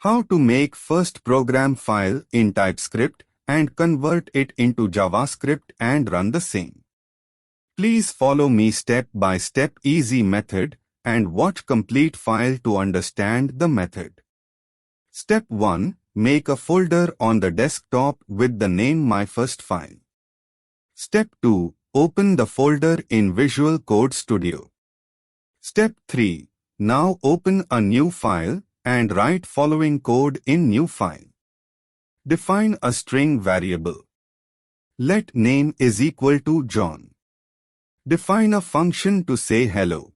How to make first program file in TypeScript and convert it into JavaScript and run the same. Please follow me step-by-step easy method and watch complete file to understand the method. Step 1. Make a folder on the desktop with the name My First File. Step 2. Open the folder in Visual Code Studio. Step 3. Now open a new file and write following code in new file. Define a string variable. Let name is equal to John. Define a function to say hello.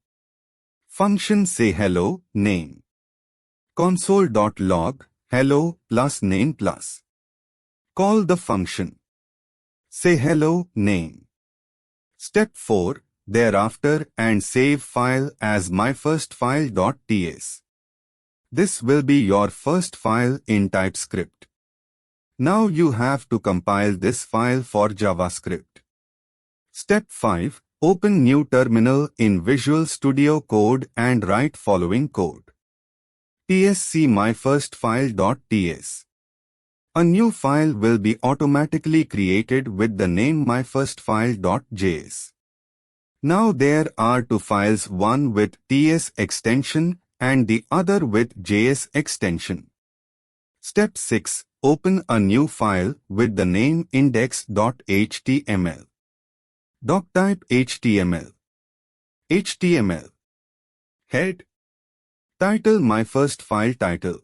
Function say hello, name. Console.log, hello plus name plus. Call the function. Say hello, name. Step 4. Thereafter and save file as myfirstfile.ts. This will be your first file in TypeScript. Now you have to compile this file for JavaScript. Step 5. Open new terminal in Visual Studio Code and write following code. tsc myfirstfile.ts. A new file will be automatically created with the name myfirstfile.js. Now there are two files, one with ts extension and the other with js extension. Step 6. Open a new file with the name index.html. Doctype HTML. HTML. Head. Title My First File title.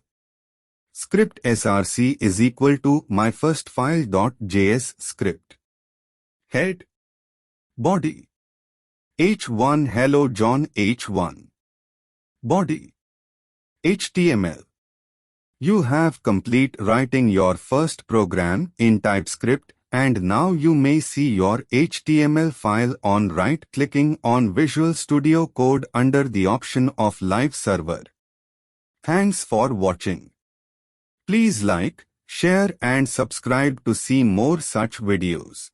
Script src is equal to myfirstfile.js script. Head. Body. h1 Hello John h1. Body. HTML. You have complete writing your first program in TypeScript and now you may see your HTML file on right-clicking on Visual Studio Code under the option of Live Server. Thanks for watching. Please like, share and subscribe to see more such videos.